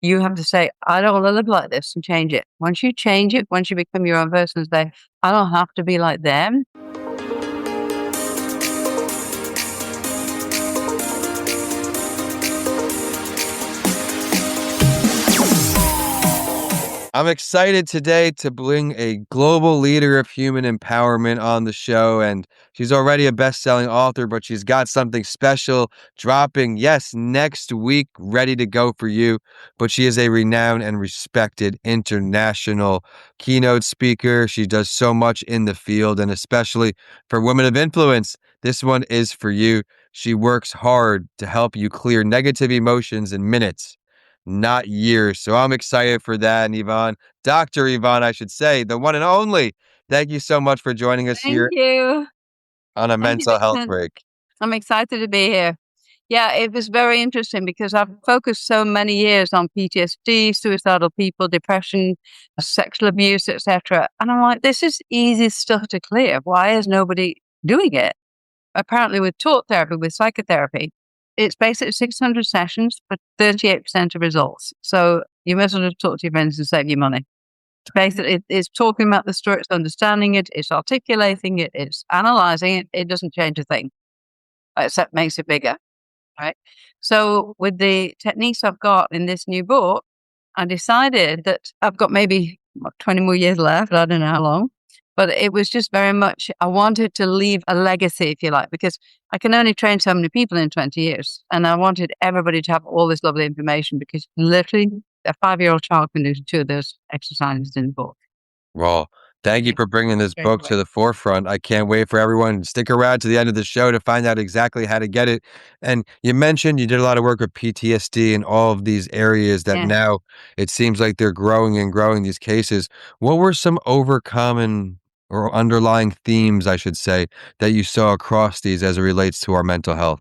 You have to say, I don't want to live like this, and change it. Once you change it, once you become your own person and say, I don't have to be like them. I'm excited today to bring a global leader of human empowerment on the show, and she's already a best-selling author, but she's got something special dropping, yes, next week, ready to go for you. But she is a renowned and respected international keynote speaker. She does so much in the field, and especially for women of influence. This one is for you. She works hard to help you clear negative emotions in minutes, not years. So I'm excited for that. And Yvonne, Dr. Yvonne, I should say, the one and only, thank you so much for joining us Thank here you. on a Thank you, mental health Dixon. break. I'm excited to be here. Yeah, it was very interesting because I've focused so many years on PTSD, suicidal people, depression, sexual abuse, etc. And I'm like, this is easy stuff to clear. Why is nobody doing it? Apparently, with talk therapy, with psychotherapy, it's basically 600 sessions for 38% of results. So you might as well just talk to your friends and save your money. Basically, it's talking about the story, it's understanding it, it's articulating it, it's analyzing it. It doesn't change a thing, except makes it bigger, right? So with the techniques I've got in this new book, I decided that I've got maybe 20 more years left. I don't know how long. But it was just very much, I wanted to leave a legacy, if you like, because I can only train so many people in 20 years. And I wanted everybody to have all this lovely information because literally a 5-year-old child can do 2 of those exercises in the book. Well, thank you for bringing this Straight book away. to the forefront. I can't wait for everyone to stick around to the end of the show to find out exactly how to get it. And you mentioned you did a lot of work with PTSD and all of these areas that Yeah. now it seems like they're growing and growing, these cases. What were some overcommon or underlying themes, I should say, that you saw across these as it relates to our mental health?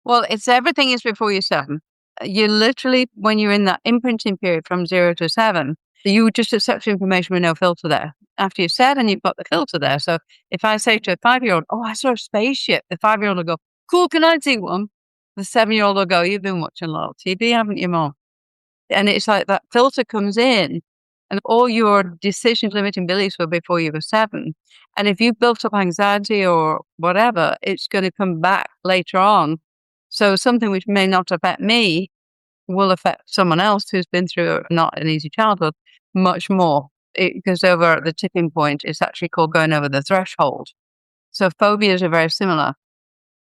Well, it's everything is before you're 7. You literally, when you're in that imprinting period from 0 to 7, you just accept information with no filter there. After you're 7, you've got the filter there. So if I say to a 5-year-old, oh, I saw a spaceship, the 5-year-old will go, cool, can I see one? The 7-year-old will go, you've been watching a lot of TV, haven't you, Mom? And it's like that filter comes in and all your decisions, limiting beliefs were before you were 7. And if you built up anxiety or whatever, it's going to come back later on. So something which may not affect me will affect someone else who's been through not an easy childhood much more. It goes over at the tipping point. It's actually called going over the threshold. So phobias are very similar.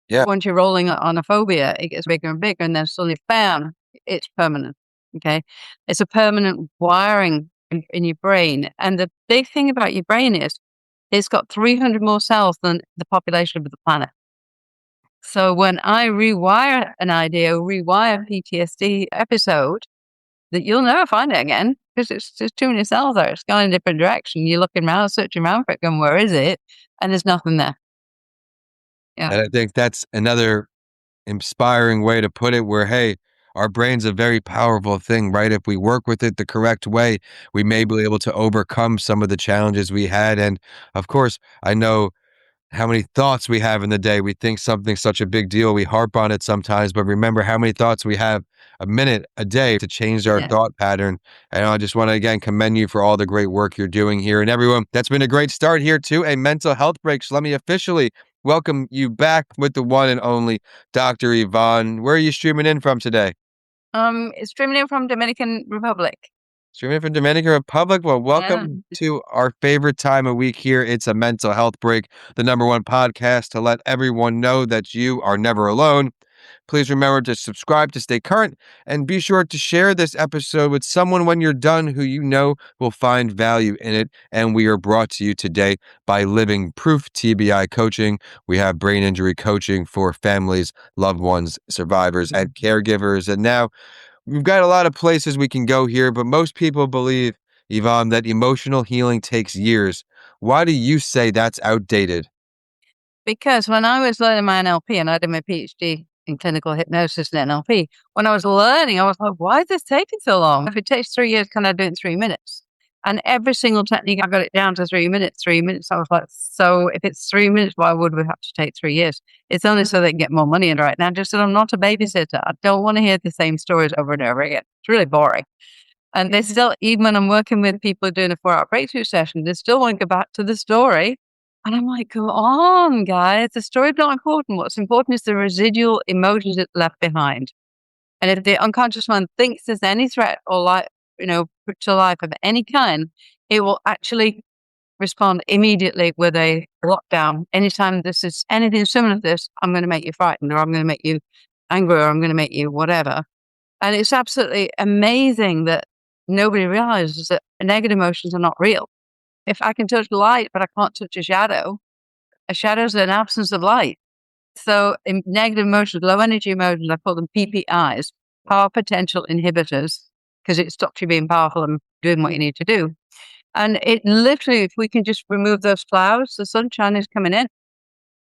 Yeah. Once you're rolling on a phobia, it gets bigger and bigger, and then suddenly, bam, it's permanent. Okay. It's a permanent wiring in your brain. And the big thing about your brain is it's got 300 more cells than the population of the planet. So when I rewire an idea, rewire PTSD episode, that you'll never find it again because it's just too many cells there. It's gone in a different direction. You're looking around, searching around for it, going, where is it? And there's nothing there. Yeah. And I think that's another inspiring way to put it where, hey, our brain's a very powerful thing, right? If we work with it the correct way, we may be able to overcome some of the challenges we had. And of course, I know how many thoughts we have in the day. We think something's such a big deal. We harp on it sometimes, but remember how many thoughts we have a minute, a day to change our Yeah. thought pattern. And I just want to again commend you for all the great work you're doing here. And everyone, that's been a great start here to a mental health break. So let me officially welcome you back with the one and only Dr. Yvonne. Where are you streaming in from today? It's streaming in from Dominican Republic. Streaming from Dominican Republic. Well, Yeah. welcome to our favorite time of week here. It's a mental health break, the #1 podcast to let everyone know that you are never alone. Please remember to subscribe to stay current and be sure to share this episode with someone when you're done who you know will find value in it. And we are brought to you today by Living Proof TBI Coaching. We have brain injury coaching for families, loved ones, survivors, and caregivers. And now we've got a lot of places we can go here, but most people believe, Yvonne, that emotional healing takes years. Why do you say that's outdated? Because when I was learning my NLP, and I did my PhD in clinical hypnosis and NLP, when I was learning, I was like, why is this taking so long? If it takes 3 years, can I do it in 3 minutes? And every single technique, I got it down to 3 minutes, 3 minutes. I was like, so if it's 3 minutes, why would we have to take 3 years? It's only so they can get more money in right now. Just that I'm not a babysitter. I don't want to hear the same stories over and over again. It's really boring. And they still, even when I'm working with people doing a 4-hour breakthrough session, they still want to go back to the story. And I'm like, come on, guys. The story's not important. What's important is the residual emotions it's left behind. And if the unconscious mind thinks there's any threat or to life of any kind, it will actually respond immediately with a lockdown. Anytime this is anything similar to this, I'm going to make you frightened, or I'm going to make you angry, or I'm going to make you whatever. And it's absolutely amazing that nobody realizes that negative emotions are not real. If I can touch light, but I can't touch a shadow is an absence of light. So in negative emotions, low energy emotions, I call them PPIs, power potential inhibitors, because it stops you being powerful and doing what you need to do. And it literally, if we can just remove those clouds, the sunshine is coming in.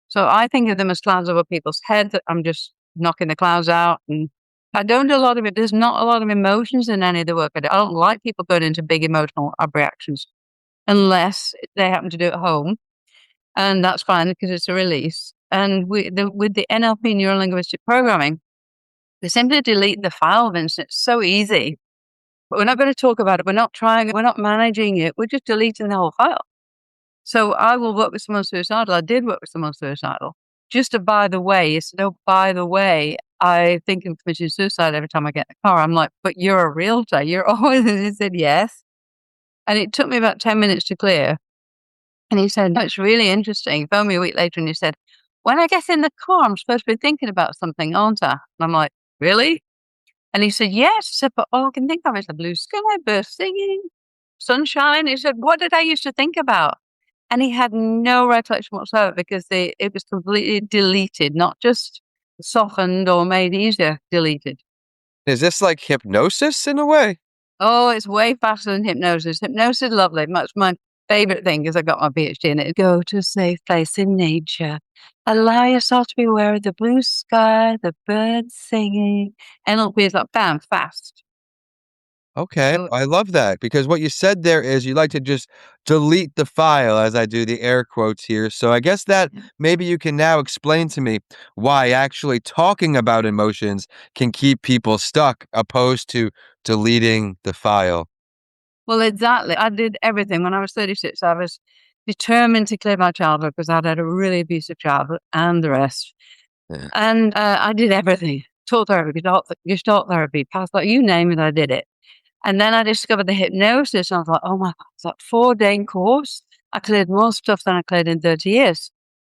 So I think of them as clouds over people's heads. That I'm just knocking the clouds out. And I don't do a lot of it. There's not a lot of emotions in any of the work I do. I don't like people going into big emotional reactions unless they happen to do it at home. And that's fine because it's a release. And with the NLP, neuro-linguistic programming, we simply delete the file, Vincent. It's so easy. But we're not going to talk about it. We're not trying. We're not managing it. We're just deleting the whole file. So I will work with someone suicidal. I did work with someone suicidal. Just a by the way. He said, oh, by the way, I think of committing suicide every time I get in the car. I'm like, but you're a realtor. You're always, and he said, yes. And it took me about 10 minutes to clear. And he said, no, it's really interesting. He phoned me a week later and he said, when I get in the car, I'm supposed to be thinking about something, aren't I? And I'm like, really? And he said, yes. I said, but all I can think of is the blue sky, birds singing, sunshine. He said, what did I used to think about? And he had no recollection whatsoever because it was completely deleted, not just softened or made easier, deleted. Is this like hypnosis in a way? Oh, it's way faster than hypnosis. Hypnosis is lovely. That's my favorite thing because I got my PhD in it. Go to a safe place in nature. Allow yourself to be aware of the blue sky, the birds singing. NLP is like, bam, fast. Okay, So, I love that because what you said there is you like to just delete the file as I do the air quotes here. So I guess that maybe you can now explain to me why actually talking about emotions can keep people stuck opposed to deleting the file. well, exactly. I did everything. When I was 36, I was determined to clear my childhood because I'd had a really abusive childhood and the rest. Yeah. And I did everything. Talk therapy, gestalt therapy, past life, you name it, I did it. And then I discovered the hypnosis. And I was like, oh my God, it's like 4-day course. I cleared more stuff than I cleared in 30 years.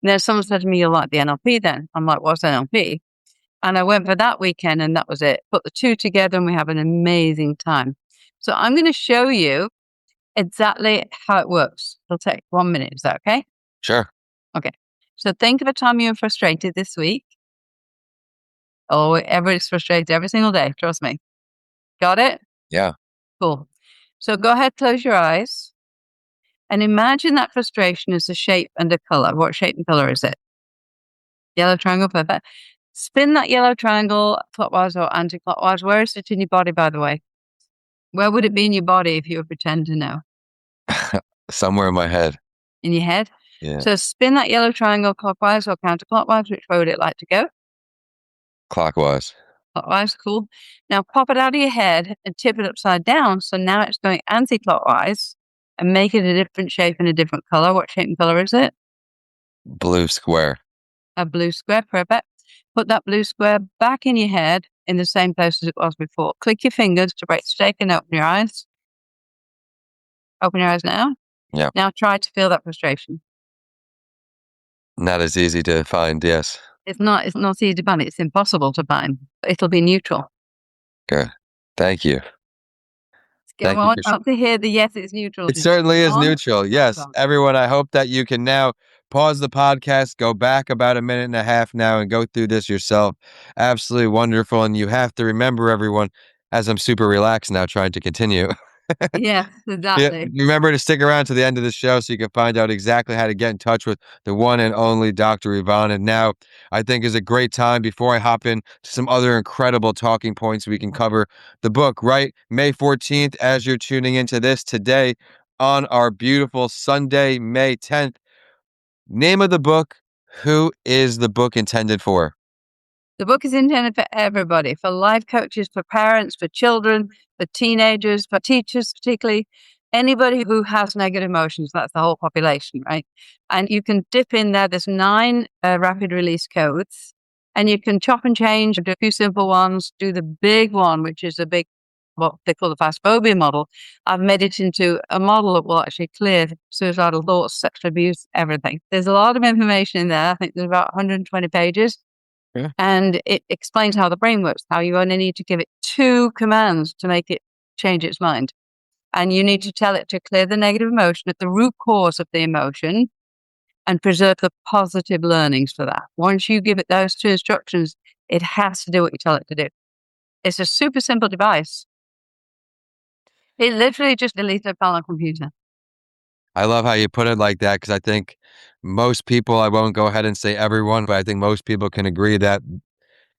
And then someone said to me, you'll like the NLP then. I'm like, what's NLP? And I went for that weekend and that was it. Put the two together and we have an amazing time. So I'm going to show you exactly how it works. It'll take 1 minute. Is that okay? Sure. Okay. So think of a time you were frustrated this week. Oh, everybody's frustrated every single day. Trust me. Got it? Yeah. Cool. So go ahead, close your eyes and imagine that frustration is a shape and a color. What shape and color is it? Yellow triangle, perfect. Spin that yellow triangle clockwise or anti-clockwise. Where is it in your body, by the way? Where would it be in your body if you were pretend to know? Somewhere in my head. In your head? Yeah. So spin that yellow triangle clockwise or counterclockwise. Which way would it like to go? Clockwise. Clockwise, cool. Now pop it out of your head and tip it upside down. So now it's going anti-clockwise and make it a different shape and a different color. What shape and color is it? Blue square. A blue square, perfect. Put that blue square back in your head in the same place as it was before. Click your fingers to break the stake and open your eyes. Open your eyes now. Yeah. Now try to feel that frustration. Not as easy to find, yes. It's not easy to find. It's impossible to find. It'll be neutral. Good. Thank you. I want to hear the yes, it's neutral. It certainly is neutral. Yes. Everyone, I hope that you can now pause the podcast, go back about a minute and a half now and go through this yourself. Absolutely wonderful. And you have to remember, everyone, as I'm super relaxed now trying to continue. Yeah, exactly. Yeah, remember to stick around to the end of the show so you can find out exactly how to get in touch with the one and only Dr. Yvonne. And now I think is a great time before I hop in to some other incredible talking points we can cover the book, right? May 14th, as you're tuning into this today, on our beautiful Sunday, May 10th. Name of the book. Who is the book intended for? The book is intended for everybody, for life coaches, for parents, for children, for teenagers, for teachers, particularly anybody who has negative emotions. That's the whole population, right? And you can dip in there. There's 9 rapid release codes, and you can chop and change, do a few simple ones, do the big one, which is a big, what they call the fast phobia model. I've made it into a model that will actually clear suicidal thoughts, sexual abuse, everything. There's a lot of information in there. I think there's about 120 pages. Yeah. And it explains how the brain works, how you only need to give it 2 commands to make it change its mind. And you need to tell it to clear the negative emotion at the root cause of the emotion and preserve the positive learnings for that. Once you give it those 2 instructions, it has to do what you tell it to do. It's a super simple device. It literally just deletes a file on a computer. I love how you put it like that because I think most people, I won't go ahead and say everyone, but I think most people can agree that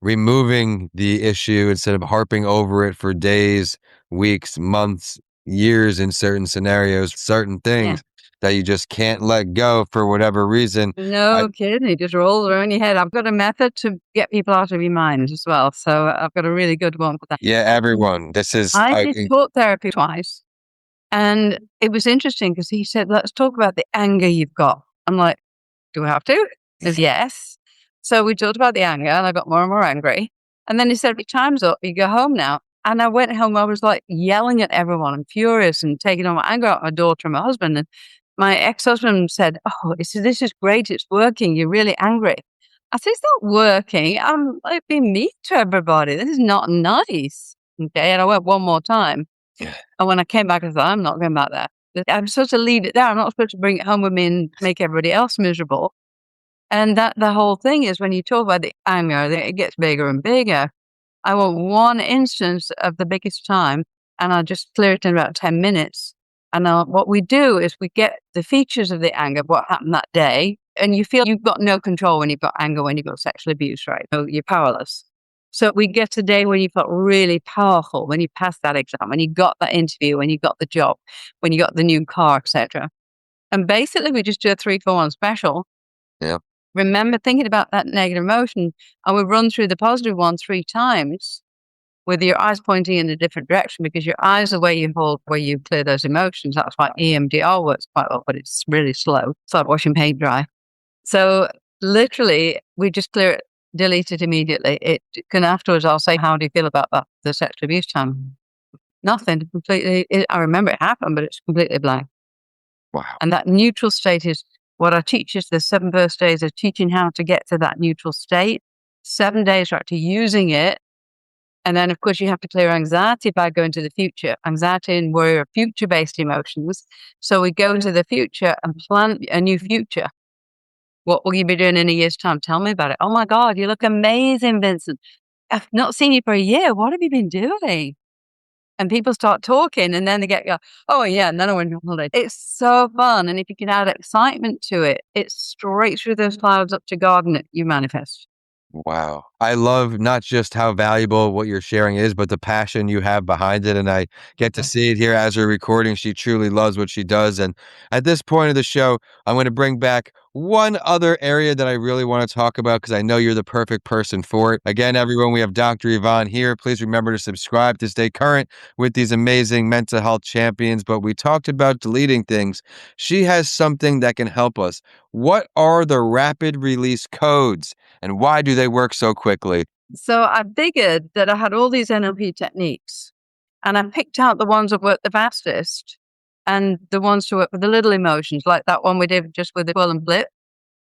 removing the issue instead of harping over it for days, weeks, months, years in certain scenarios, certain Yeah. things that you just can't let go for whatever reason. No kidding. It just rolls around your head. I've got a method to get people out of your mind as well. So I've got a really good one for that. Yeah, everyone. This is I did talk therapy twice. And it was interesting because he said, let's talk about the anger you've got. I'm like, do we have to? He says, yes. So we talked about the anger and I got more and more angry. And then he said, your time's up. You go home now. And I went home. I was like yelling at everyone and furious and taking all my anger out my daughter and my husband. And my ex-husband said, oh, this is great. It's working. You're really angry. I said, it's not working. I'm like being mean to everybody. This is not nice. Okay. And I went one more time. And when I came back, I thought, I'm not going back there. I'm supposed to leave it there. I'm not supposed to bring it home with me and make everybody else miserable. And that the whole thing is when you talk about the anger, it gets bigger and bigger. I want one instance of the biggest time and I'll just clear it in about 10 minutes. And what we do is we get the features of the anger, what happened that day. And you feel you've got no control when you've got anger, when you've got sexual abuse, right? So you're powerless. So we get a day when you felt really powerful, when you passed that exam, when you got that interview, when you got the job, when you got the new car, etc. And basically we just do a 3-for-1 special. Yeah. Remember thinking about that negative emotion and we run through the positive one 3 times with your eyes pointing in a different direction because your eyes are where you hold, where you clear those emotions. That's why EMDR works quite well, but it's really slow. It's like washing paint dry. So literally we just clear it, delete it immediately. It can afterwards, I'll say, how do you feel about that? The sexual abuse time? Nothing. Completely. I remember it happened, but it's completely blank. Wow. And that neutral state is what I teach is the 7 first days of teaching how to get to that neutral state. 7 days are actually using it. And then, of course, you have to clear anxiety by going to the future. Anxiety and worry are future-based emotions. So we go into the future and plan a new future. What will you be doing in a year's time? Tell me about it. Oh my God, you look amazing, Vincent. I've not seen you for a year. What have you been doing? And people start talking and then they go, oh yeah, and then I went on holiday. It's so fun. And if you can add excitement to it, it's straight through those clouds up to God and you manifest. Wow. I love not just how valuable what you're sharing is, but the passion you have behind it. And I get to see it here as we're recording. She truly loves what she does. And at this point of the show, I'm going to bring back one other area that I really want to talk about because I know you're the perfect person for it. Again, everyone, we have Dr. Yvonne here. Please remember to subscribe to stay current with these amazing mental health champions. But we talked about deleting things. She has something that can help us. What are the rapid release codes and why do they work so quickly? So I figured that I had all these NLP techniques and I picked out the ones that worked the fastest and the ones to work with the little emotions, like that one we did just with the twirl and blip.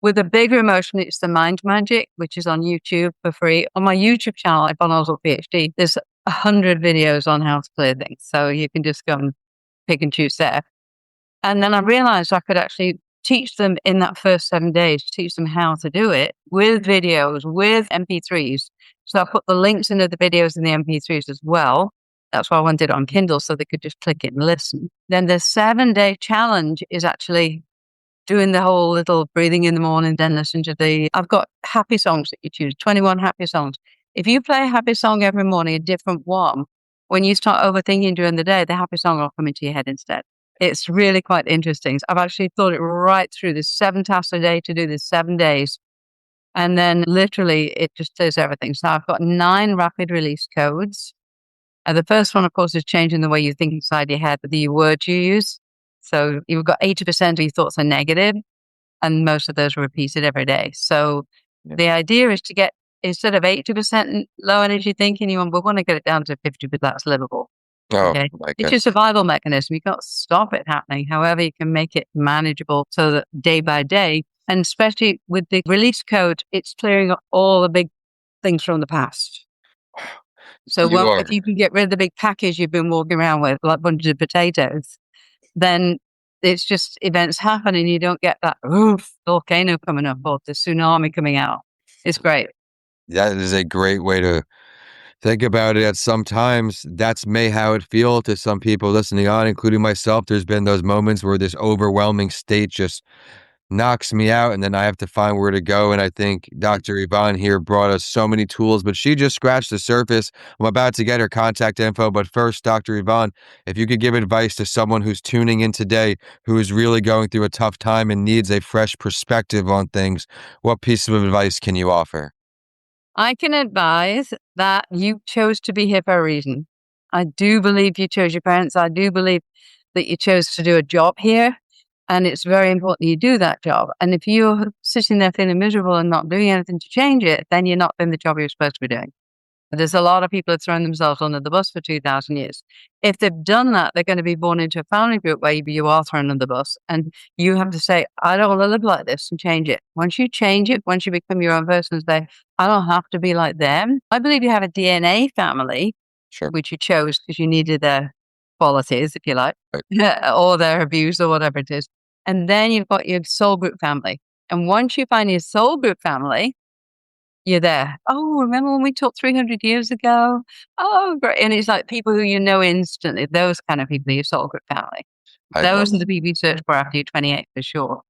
With a bigger emotion, it's the mind magic, which is on YouTube for free. On my YouTube channel, Yvonne Oswald PhD, there's 100 videos on how to clear things. So you can just go and pick and choose there. And then I realized I could actually teach them in that first 7 days, teach them how to do it with videos, with MP3s. So I put the links into the videos and the MP3s as well. That's why I wanted it on Kindle so they could just click it and listen. Then the 7-day challenge is actually doing the whole little breathing in the morning, then listen to I've got happy songs that you choose, 21 happy songs. If you play a happy song every morning, a different one, when you start overthinking during the day, the happy song will come into your head instead. It's really quite interesting. So I've actually thought it right through. There's 7 tasks a day to do this 7 days. And then literally it just does everything. So I've got 9 rapid release codes. The first one, of course, is changing the way you think inside your head, the words you use. So you've got 80% of your thoughts are negative, and most of those are repeated every day. So Yeah. the idea is to get, instead of 80% low energy thinking, we want to get it down to 50, but that's livable. Oh Okay. my It's your goodness. survival mechanism. You can't stop it happening. However, you can make it manageable so that day by day, and especially with the release code, it's clearing up all the big things from the past. So You are. if you can get rid of the big package you've been walking around with, like bunches of potatoes, then it's just events happen and you don't get that volcano coming up or the tsunami coming out. It's great. That is a great way to think about it. At sometimes that's may how it feel to some people listening on, including myself. There's been those moments where this overwhelming state just knocks me out, and then I have to find where to go. And I think Dr. Yvonne here brought us so many tools, but she just scratched the surface. I'm about to get her contact info, but first, Dr. Yvonne, if you could give advice to someone who's tuning in today, who is really going through a tough time and needs a fresh perspective on things, what piece of advice can you offer? I can advise that you chose to be here for a reason. I do believe you chose your parents. I do believe that you chose to do a job here. And it's very important you do that job. And if you're sitting there feeling miserable and not doing anything to change it, then you're not doing the job you're supposed to be doing. There's a lot of people that thrown themselves under the bus for 2,000 years. If they've done that, they're going to be born into a family group where you are thrown under the bus. And you have to say, I don't want to live like this, and change it. Once you change it, once you become your own person, and say, I don't have to be like them. I believe you have a DNA family, Sure. which you chose because you needed their qualities, if you like, Right. or their abuse or whatever it is. And then you've got your soul group family. And once you find your soul group family, you're there. Oh, remember when we talked 300 years ago? Oh, great. And it's like people who you know instantly, those kind of people, your soul group family. I love Those are it. the people you search for after you're 28 for sure.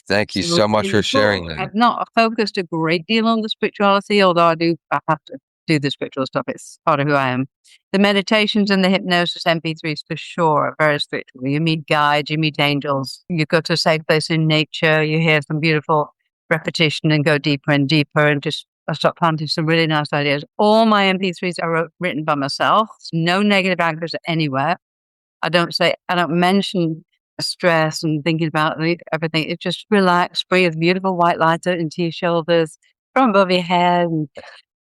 Thank you So so much in for the sharing book, that. I've not focused a great deal on the spirituality, although I have to do the spiritual stuff. It's part of who I am. The meditations and the hypnosis MP3s for sure are very spiritual. You meet guides, you meet angels, you go to a safe place in nature, you hear some beautiful repetition and go deeper and deeper and just I start planting some really nice ideas. All my MP3s are written by myself. No negative anchors anywhere. I don't mention stress and thinking about everything. It's just relax, breathe beautiful white light out into your shoulders, from above your head, and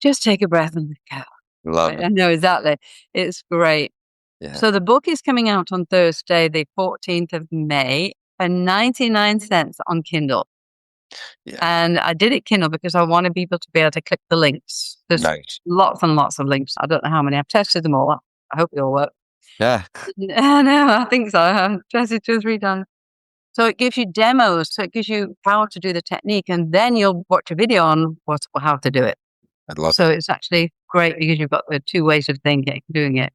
just take a breath and go. Love I it. know exactly. It's great. Yeah. So the book is coming out on Thursday, the 14th of May, for 99 cents on Kindle. Yeah. And I did it Kindle because I wanted people to be able to click the links. There's Nice. lots and lots of links. I don't know how many. I've tested them all. I hope they all work. Yeah. No, I think so. I've tested 2 or 3 times. So it gives you demos. So it gives you how to do the technique, and then you'll watch a video on how to do it. I love So it. it's actually great because you've got the 2 ways of thinking, doing it.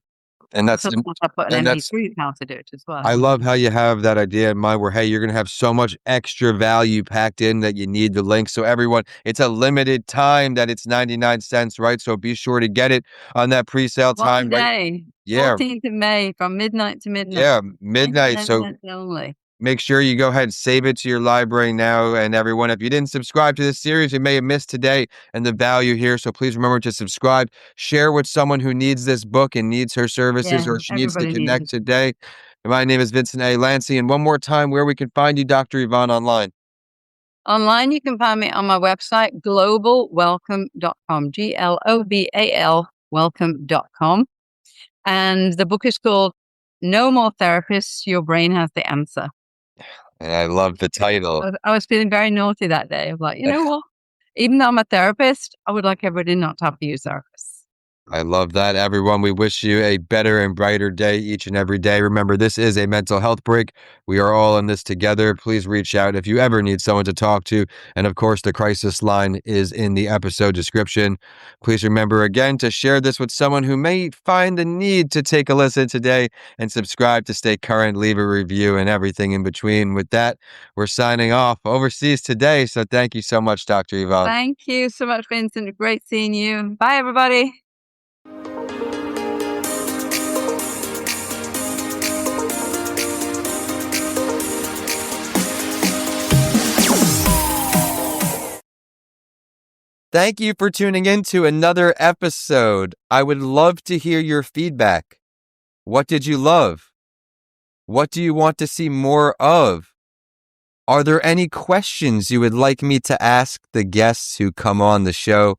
And that's So I put an and that's MP3 of how to do it as well. I love how you have that idea in mind where, hey, you're gonna have so much extra value packed in that you need the link. So everyone, it's a limited time that it's 99 cents, right? So be sure to get it on that pre-sale One time, right? day, Yeah, 14th of May, from midnight to midnight. yeah, midnight. 99 So cents only. make sure you go ahead and save it to your library now. And everyone, if you didn't subscribe to this series, you may have missed today and the value here. So please remember to subscribe, share with someone who needs this book and needs her services, Yeah, or she needs to everybody needs connect it. today. My name is Vincent A. Lancy. And one more time, where we can find you, Dr. Yvonne, online. Online, you can find me on my website, globalwelcome.com, GLOBAL welcome.com. And the book is called No More Therapists, Your Brain Has the Answer. And I love the title. I was feeling very naughty that day. I'm like, you know what? Even though I'm a therapist, I would like everybody not to have to use therapists. I love that, everyone. We wish you a better and brighter day each and every day. Remember, this is a mental health break. We are all in this together. Please reach out if you ever need someone to talk to. And of course, the crisis line is in the episode description. Please remember again to share this with someone who may find the need to take a listen today, and subscribe to stay current, leave a review, and everything in between. With that, we're signing off overseas today. So thank you so much, Dr. Yvonne. Thank you so much, Vincent. Great seeing you. Bye, everybody. Thank you for tuning in to another episode. I would love to hear your feedback. What did you love? What do you want to see more of? Are there any questions you would like me to ask the guests who come on the show?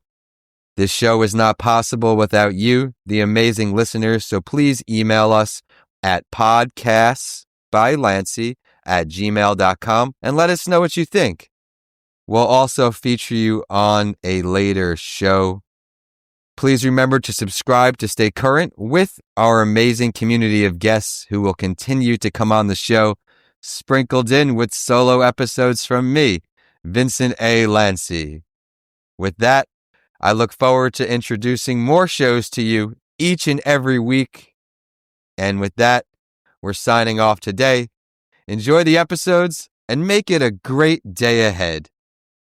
This show is not possible without you, the amazing listeners, so please email us at podcastsbylancy@gmail.com and let us know what you think. We'll also feature you on a later show. Please remember to subscribe to stay current with our amazing community of guests who will continue to come on the show, sprinkled in with solo episodes from me, Vincent A. Lancy. With that, I look forward to introducing more shows to you each and every week. And with that, we're signing off today. Enjoy the episodes and make it a great day ahead.